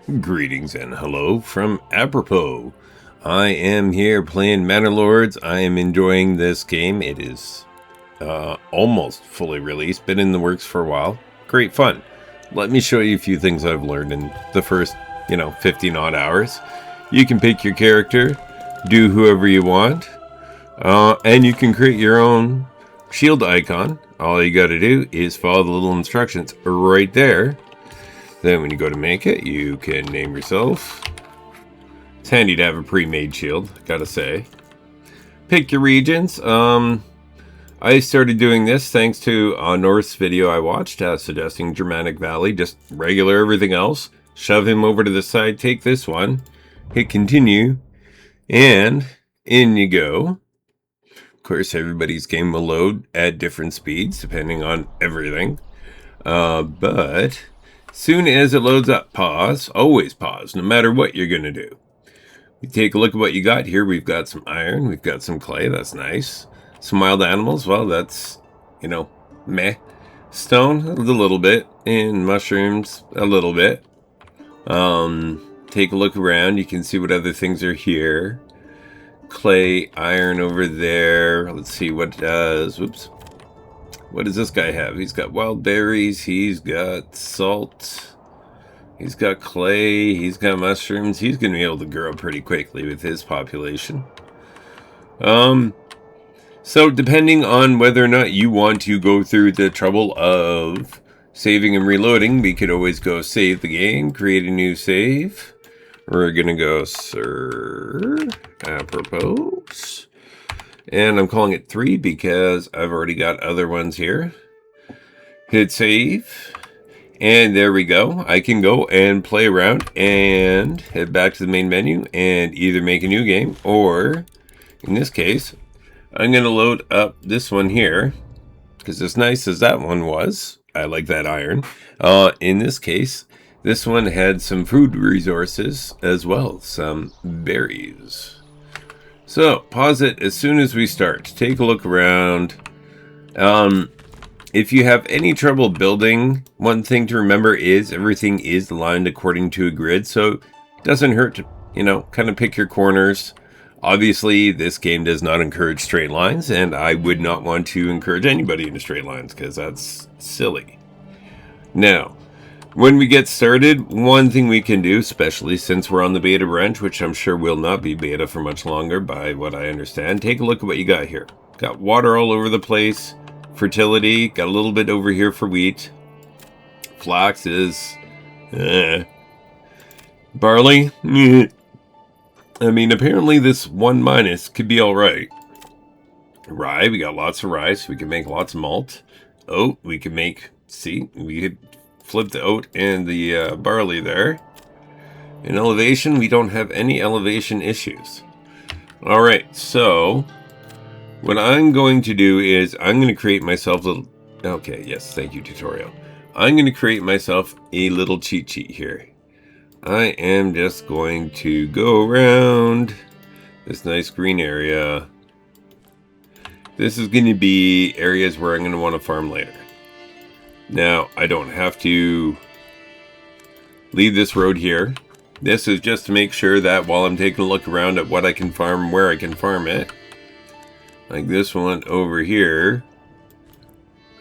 Greetings and hello from Apropos. I am here playing Manor Lords. I am enjoying this game. It is almost fully released, been in the works for a while. Great fun. Let me show you a few things I've learned in the first, 15 odd hours. You can pick your character, do whoever you want, and you can create your own shield icon. All you got to do is follow the little instructions right there. Then when you go to make it, you can name yourself. It's handy to have a pre-made shield, gotta say. Pick your regions. I started doing this thanks to a North's video I watched suggesting Germanic Valley, just regular everything else. Shove him over to the side, take this one, hit continue, and in you go. Of course, everybody's game will load at different speeds depending on everything. But soon as it loads up, pause. Always pause, no matter what you're going to do. We take a look at what you got here. We've got some iron. We've got some clay. That's nice. Some wild animals. Well, that's, meh. Stone, a little bit. And mushrooms, a little bit. Take a look around. You can see what other things are here. Clay, iron over there. Let's see what does. Whoops. What does this guy have? He's got wild berries, he's got salt, he's got clay, he's got mushrooms. He's going to be able to grow pretty quickly with his population. So depending on whether or not you want to go through the trouble of saving and reloading, we could always go save the game, create a new save. We're going to go Apropos. And I'm calling it 3 because I've already got other ones here. Hit save. And there we go. I can go and play around and head back to the main menu and either make a new game or, in this case, I'm going to load up this one here. Because as nice as that one was, I like that iron. In this case, this one had some food resources as well. Some berries. So, pause it as soon as we start. Take a look around. If you have any trouble building, one thing to remember is everything is aligned according to a grid, so it doesn't hurt to, kind of pick your corners. Obviously, this game does not encourage straight lines, and I would not want to encourage anybody into straight lines, because that's silly. Now, when we get started, one thing we can do, especially since we're on the beta branch, which I'm sure will not be beta for much longer by what I understand, take a look at what you got here. Got water all over the place, fertility, got a little bit over here for wheat. Flax is... Barley? I mean, apparently this 1 minus could be alright. Rye, we got lots of rye, so we can make lots of malt. Oat, we can make... See, we could... flip the oat and the barley there. In elevation, we don't have any elevation issues. Alright, so what I'm going to do is I'm going to create myself a little... Okay, yes, thank you, tutorial. I'm going to create myself a little cheat sheet here. I am just going to go around this nice green area. This is going to be areas where I'm going to want to farm later. Now, I don't have to leave this road here. This is just to make sure that while I'm taking a look around at what I can farm, where I can farm it. Like this one over here.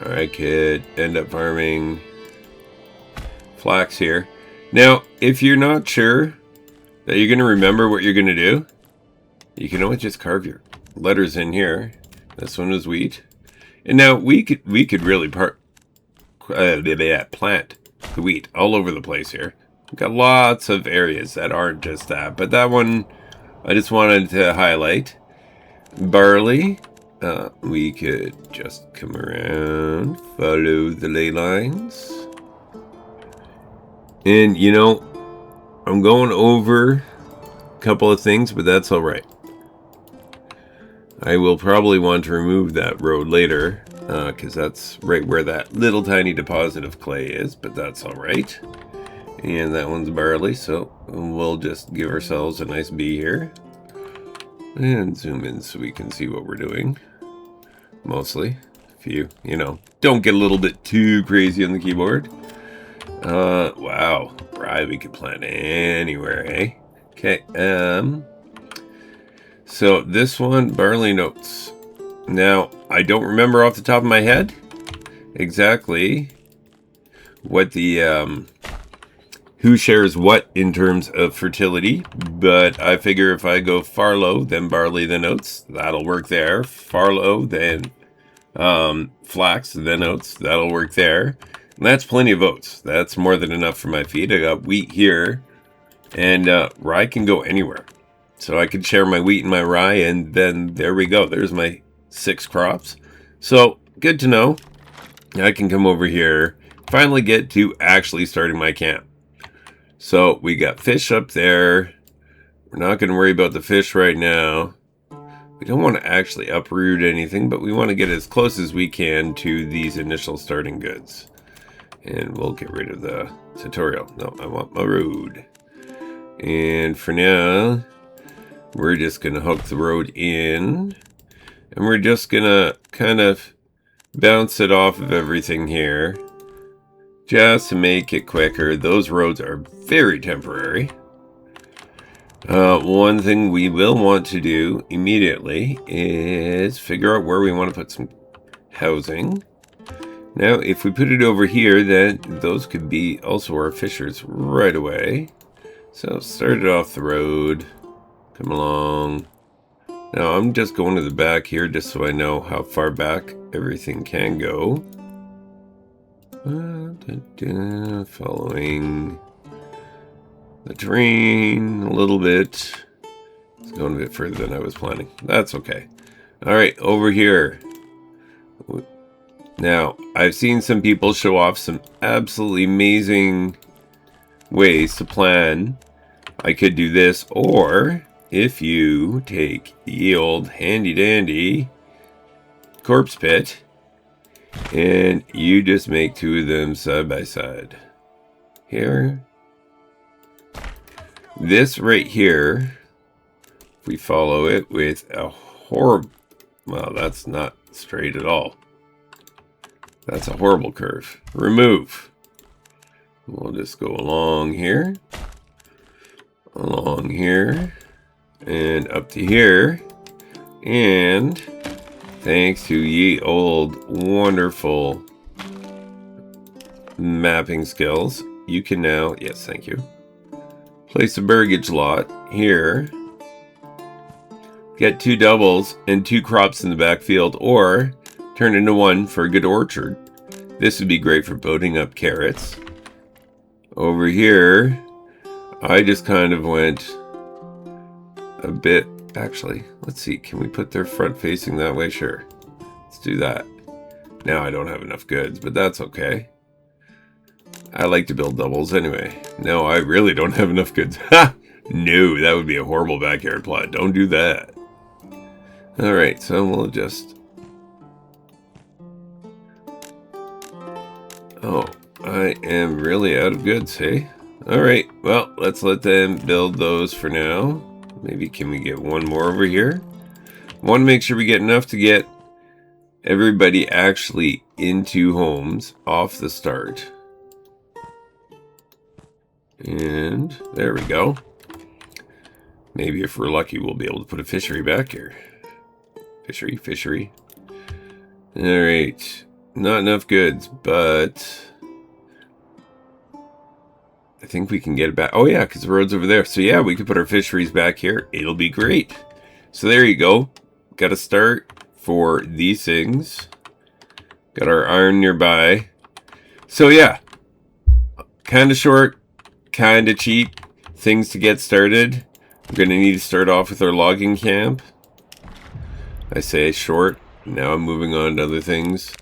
I could end up farming flax here. Now, if you're not sure that you're going to remember what you're going to do, you can always just carve your letters in here. This one is wheat. And now we could really plant the wheat all over the place here. We've got lots of areas that aren't just that, but that one I just wanted to highlight. Barley, we could just come around, follow the ley lines. And I'm going over a couple of things, but that's alright. I will probably want to remove that road later, because that's right where that little tiny deposit of clay is, but that's alright. And that one's barley, so we'll just give ourselves a nice B here. And zoom in so we can see what we're doing. Mostly. If you, don't get a little bit too crazy on the keyboard. Wow. rye we could plant anywhere, eh? Okay, so this one, barley notes. Now, I don't remember off the top of my head exactly what the, who shares what in terms of fertility, but I figure if I go farlow, then barley, then oats, that'll work there. Farlow, then flax, then oats, that'll work there. And that's plenty of oats. That's more than enough for my feed. I got wheat here, and rye can go anywhere. So I could share my wheat and my rye, and then there we go. There's my 6 crops. So good to know. I can come over here, finally get to actually starting my camp. So we got fish up there. We're not going to worry about the fish right now. We don't want to actually uproot anything, but we want to get as close as we can to these initial starting goods. And we'll get rid of the tutorial. No, I want my road. And for now, we're just going to hook the road in. And we're just going to kind of bounce it off of everything here, just to make it quicker. Those roads are very temporary. One thing we will want to do immediately is figure out where we want to put some housing. Now, if we put it over here, then those could be also our fishers right away. So start it off the road. Come along. Now, I'm just going to the back here just so I know how far back everything can go. Following the terrain a little bit. It's going a bit further than I was planning. That's okay. Alright, over here. Now, I've seen some people show off some absolutely amazing ways to plan. I could do this, or if you take the old handy dandy corpse pit and you just make 2 of them side by side. Here. This right here, if we follow it with a horrible, well, that's not straight at all. That's a horrible curve. Remove. We'll just go along here, and up to here. And thanks to ye old wonderful mapping skills, you can now, yes, thank you, place a burgage lot here. Get 2 doubles and 2 crops in the backfield, or turn into 1 for a good orchard. This would be great for boating up carrots. Over here, I just kind of went a bit, actually, let's see, can we put their front facing that way? Sure. Let's do that. Now I don't have enough goods, but that's okay. I like to build doubles anyway. No, I really don't have enough goods. Ha! No, that would be a horrible backyard plot. Don't do that. Alright, so we'll just... Oh, I am really out of goods, hey? Alright, well, let's let them build those for now. Maybe can we get 1 more over here? Want to make sure we get enough to get everybody actually into homes off the start. And there we go. Maybe if we're lucky, we'll be able to put a fishery back here. Fishery. Alright. Not enough goods, but I think we can get it back. Oh yeah, because the road's over there. So yeah, we could put our fisheries back here. It'll be great. So there you go. Got to start for these things. Got our iron nearby. So yeah, kind of short, kind of cheap things to get started. We're going to need to start off with our logging camp. I say short. Now I'm moving on to other things.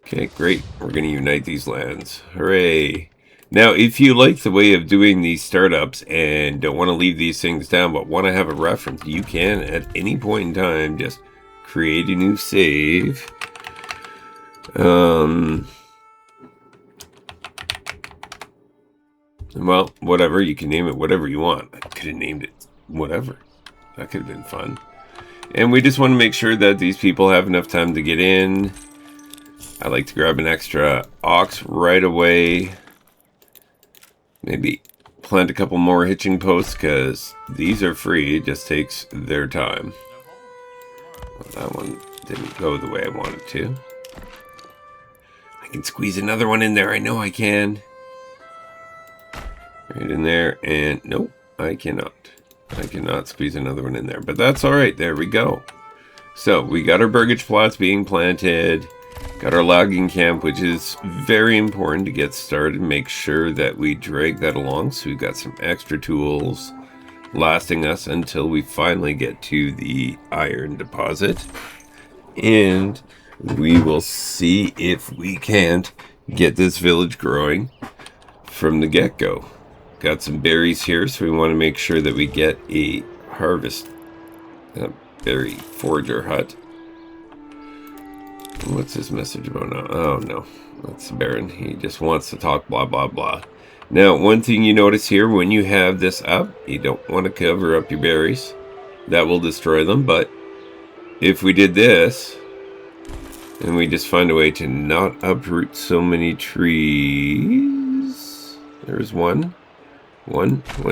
Okay, great. We're going to unite these lands. Hooray. Now, if you like the way of doing these startups and don't want to leave these things down, but want to have a reference, you can, at any point in time, just create a new save. Well, whatever. You can name it whatever you want. I could have named it whatever. That could have been fun. And we just want to make sure that these people have enough time to get in. I like to grab an extra ox right away. Maybe plant a couple more hitching posts because these are free. It just takes their time. Well, that one didn't go the way I wanted to. I can squeeze another one in there. I know I can. Right in there. And nope, I cannot. I cannot squeeze another one in there. But that's all right. There we go. So we got our burgage plots being planted. Got our logging camp, which is very important to get started. Make sure that we drag that along. So we've got some extra tools lasting us until we finally get to the iron deposit. And we will see if we can't get this village growing from the get-go. Got some berries here, so we want to make sure that we get a harvest berry forager hut. What's his message about now? Oh no, that's the Baron. He just wants to talk blah blah blah. Now, one thing you notice here, when you have this up, you don't want to cover up your berries. That will destroy them, but if we did this, and we just find a way to not uproot so many trees. There's one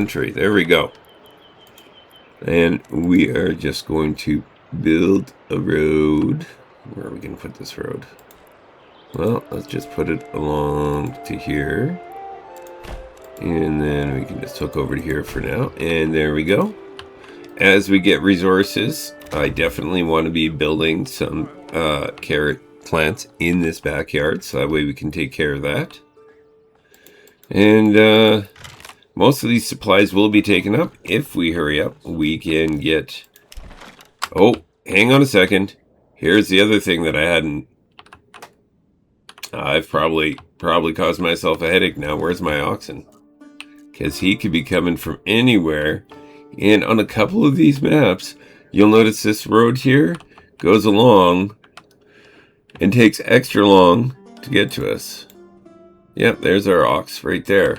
tree. There we go. And we are just going to build a road. Where are we going to put this road? Well, let's just put it along to here. And then we can just hook over to here for now. And there we go. As we get resources, I definitely want to be building some carrot plants in this backyard, so that way we can take care of that. And most of these supplies will be taken up. If we hurry up, we can get... Oh, hang on a second. Here's the other thing that I hadn't... I've probably caused myself a headache now. Where's my oxen? Because he could be coming from anywhere. And on a couple of these maps, you'll notice this road here goes along and takes extra long to get to us. Yep, there's our ox right there.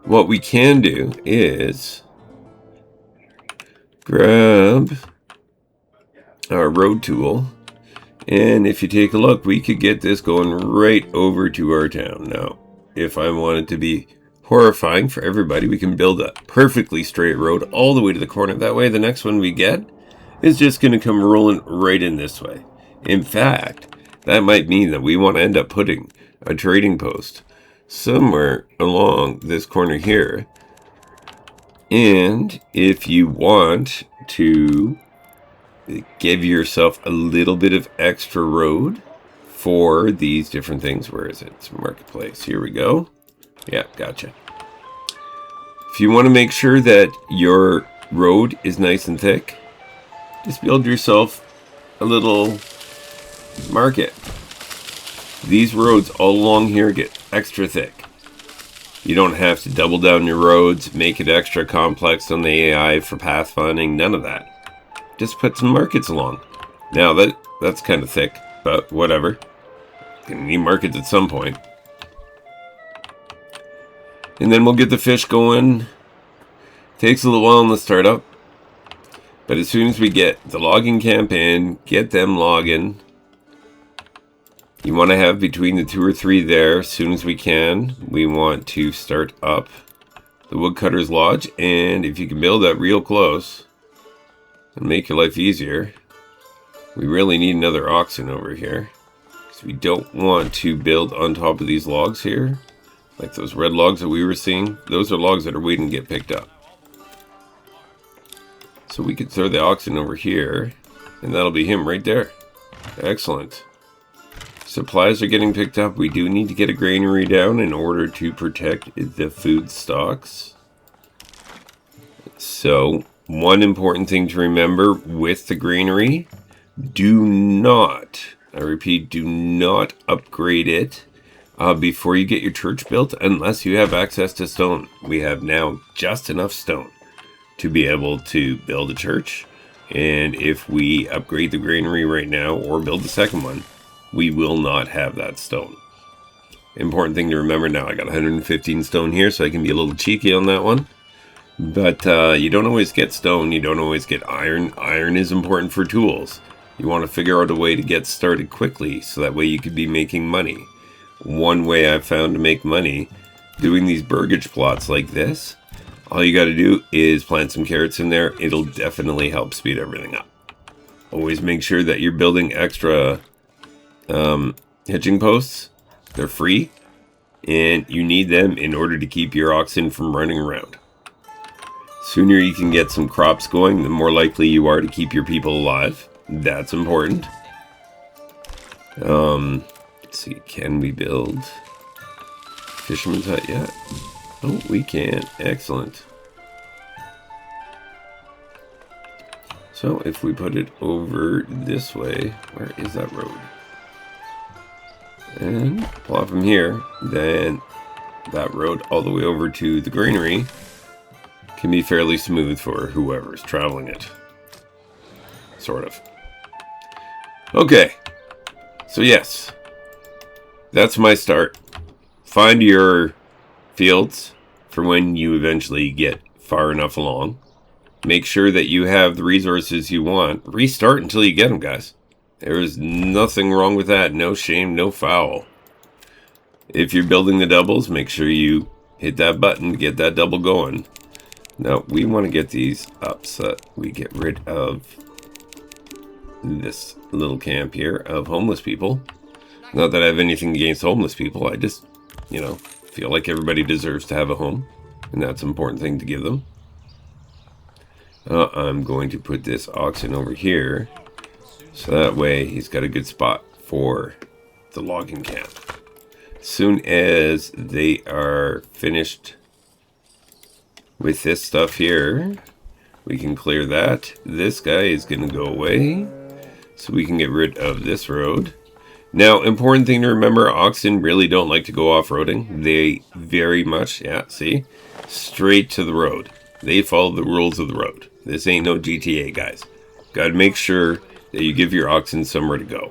What we can do is grab our road tool, and if you take a look, we could get this going right over to our town. Now, if I want it to be horrifying for everybody, we can build a perfectly straight road all the way to the corner. That way, the next one we get is just going to come rolling right in this way. In fact, that might mean that we want to end up putting a trading post somewhere along this corner here. And if you want to give yourself a little bit of extra road for these different things, where is it? It's marketplace. Here we go. Yeah, gotcha. If you want to make sure that your road is nice and thick, just build yourself a little market. These roads all along here get extra thick. You don't have to double down your roads, make it extra complex on the AI for pathfinding, none of that. Just put some markets along. Now that's kind of thick, but whatever. Gonna need markets at some point. And then we'll get the fish going. Takes a little while in the startup. But as soon as we get the logging camp in, get them logging. You want to have between the 2 or 3 there as soon as we can. We want to start up the woodcutter's lodge. And if you can build that real close and make your life easier, we really need another oxen over here. Because we don't want to build on top of these logs here. Like those red logs that we were seeing. Those are logs that are waiting to get picked up. So we could throw the oxen over here. And that'll be him right there. Excellent. Supplies are getting picked up. We do need to get a granary down in order to protect the food stocks. So, one important thing to remember with the granary, do not, I repeat, do not upgrade it before you get your church built unless you have access to stone. We have now just enough stone to be able to build a church. And if we upgrade the granary right now or build the second one, we will not have that stone. Important thing to remember now, I got 115 stone here, so I can be a little cheeky on that one. But you don't always get stone, you don't always get iron. Iron is important for tools. You want to figure out a way to get started quickly, so that way you could be making money. One way I've found to make money, doing these burgage plots like this, All you got to do is plant some carrots in there. It'll definitely help speed everything up. Always make sure that you're building extra hitching posts. They're free, and you need them in order to keep your oxen from running around. Sooner you can get some crops going, the more likely you are to keep your people alive. That's important. Let's see, can we build fisherman's hut yet? Oh, we can. Excellent. So if we put it over this way, where is that road? And plop from here, then that road all the way over to the granary can be fairly smooth for whoever's traveling it. Sort of. Okay. So yes, that's my start. Find your fields for when you eventually get far enough along. Make sure that you have the resources you want. Restart until you get them, guys. There is nothing wrong with that. No shame, no foul. If you're building the doubles, make sure you hit that button to get that double going. Now, we want to get these up so that we get rid of this little camp here of homeless people. Not that I have anything against homeless people. I just, feel like everybody deserves to have a home. And that's an important thing to give them. I'm going to put this oxen over here. So that way he's got a good spot for the logging camp. As soon as they are finished with this stuff here, we can clear that. This guy is going to go away. So we can get rid of this road. Now, important thing to remember, oxen really don't like to go off-roading. They very much, see, straight to the road. They follow the rules of the road. This ain't no GTA, guys. Gotta make sure that you give your oxen somewhere to go.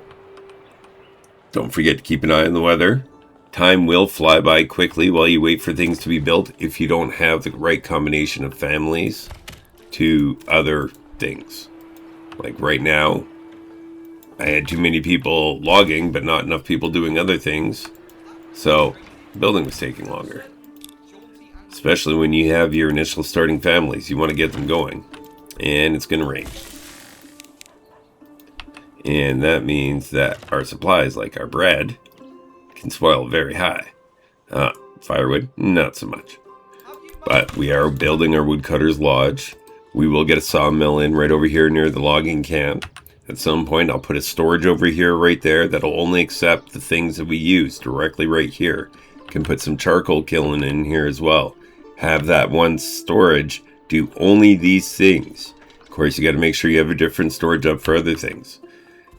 Don't forget to keep an eye on the weather. Time will fly by quickly while you wait for things to be built if you don't have the right combination of families to other things. Like right now, I had too many people logging, but not enough people doing other things. So, building was taking longer. Especially when you have your initial starting families. You want to get them going. And it's going to rain. And that means that our supplies, like our bread, can swell very high. Firewood, not so much. But we are building our woodcutter's lodge. We will get a sawmill in right over here near the logging camp. At some point, I'll put a storage over here right there that'll only accept the things that we use directly right here. Can put some charcoal kiln in here as well. Have that one storage do only these things. Of course, you got to make sure you have a different storage up for other things.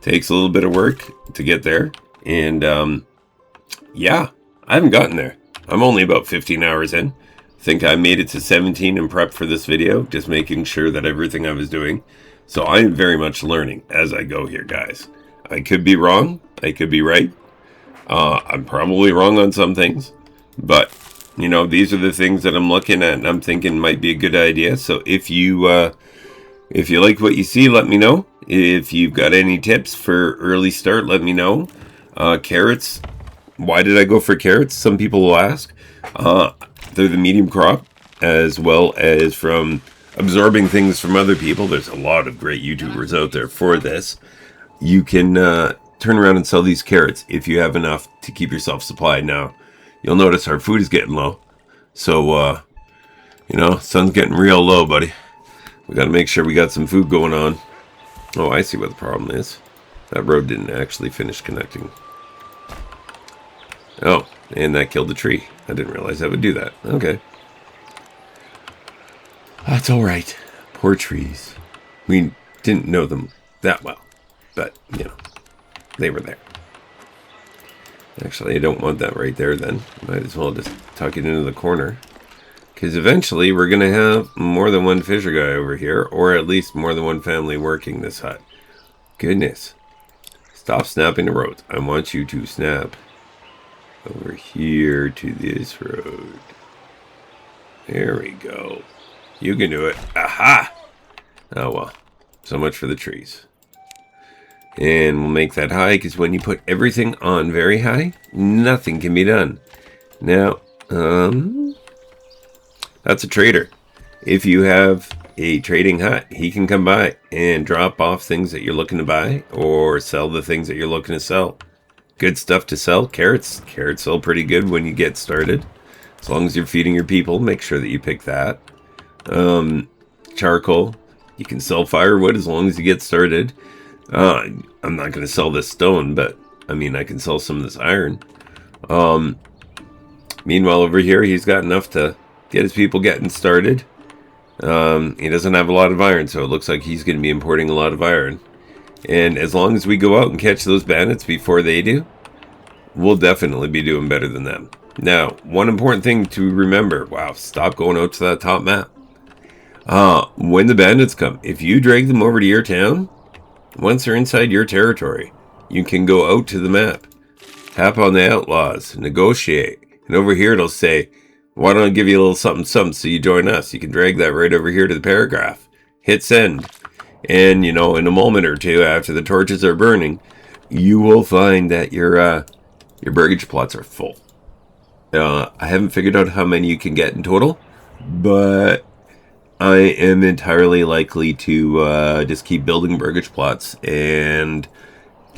Takes a little bit of work to get there. And, I haven't gotten there. I'm only about 15 hours in. I think I made it to 17 in prep for this video. Just making sure that everything I was doing. So I am very much learning as I go here, guys. I could be wrong. I could be right. I'm probably wrong on some things. But, these are the things that I'm looking at and I'm thinking might be a good idea. So if you like what you see, let me know. If you've got any tips for early start, let me know. Carrots. Why did I go for carrots? Some people will ask. They're the medium crop, as well as from absorbing things from other people. There's a lot of great YouTubers out there for this. You can turn around and sell these carrots if you have enough to keep yourself supplied. Now, you'll notice our food is getting low. So, sun's getting real low, buddy. We got to make sure we got some food going on. Oh, I see what the problem is. That road didn't actually finish connecting. Oh, and that killed the tree. I didn't realize that would do that. Okay. That's all right. Poor trees. We didn't know them that well. But, they were there. Actually, I don't want that right there then. Might as well just tuck it into the corner. Because eventually we're going to have more than one fisher guy over here. Or at least more than one family working this hut. Goodness. Stop snapping the roads. I want you to snap over here to this road. There we go. You can do it. Aha! Oh well. So much for the trees. And we'll make that high, because when you put everything on very high, nothing can be done. Now, that's a trader. if you have a trading hut, he can come by and drop off things that you're looking to buy or sell the things that you're looking to sell. Good stuff to sell. Carrots. Carrots sell pretty good when you get started. As long as you're feeding your people, make sure that you pick that. Charcoal. You can sell firewood as long as you get started. I'm not going to sell this stone, but I mean, I can sell some of this iron. Meanwhile, over here, he's got enough to get his people getting started. He doesn't have a lot of iron, so it looks like he's going to be importing a lot of iron. And as long as we go out and catch those bandits before they do, we'll definitely be doing better than them. Now, one important thing to remember. Wow, stop going out to that top map. When the bandits come, if you drag them over to your town, once they're inside your territory, you can go out to the map, tap on the outlaws, negotiate. And over here it'll say, why don't I give you a little something something so you join us? You can drag that right over here to the paragraph. Hit send. And, in a moment or two after the torches are burning, you will find that your burgage plots are full. I haven't figured out how many you can get in total, but I am entirely likely to just keep building burgage plots and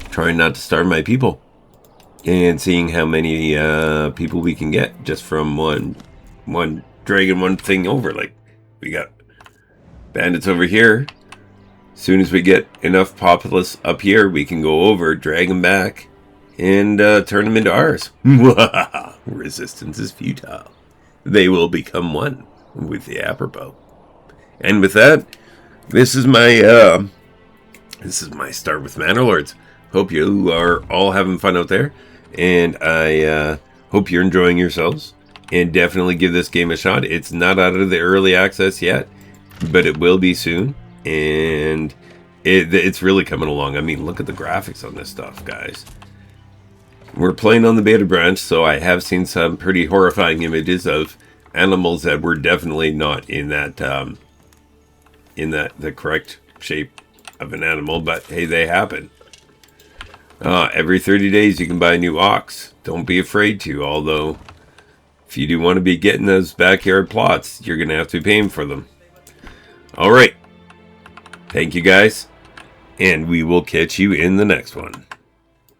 trying not to starve my people. And seeing how many people we can get just from one dragging one thing over. Like, we got bandits over here. As soon as we get enough populace up here, we can go over, drag them back, and turn them into ours. Resistance is futile. They will become one with the Apropos. And with that, this is my start with Manor Lords. Hope you are all having fun out there, and I hope you're enjoying yourselves. And definitely give this game a shot. It's not out of the early access yet, but it will be soon. And it's really coming along. I mean, look at the graphics on this stuff, guys. We're playing on the beta branch, so I have seen some pretty horrifying images of animals that were definitely not in that the correct shape of an animal. But hey, they happen. Every 30 days you can buy a new ox. Don't be afraid to, although if you do want to be getting those backyard plots, you're going to have to be paying for them. All right. Thank you, guys. And we will catch you in the next one.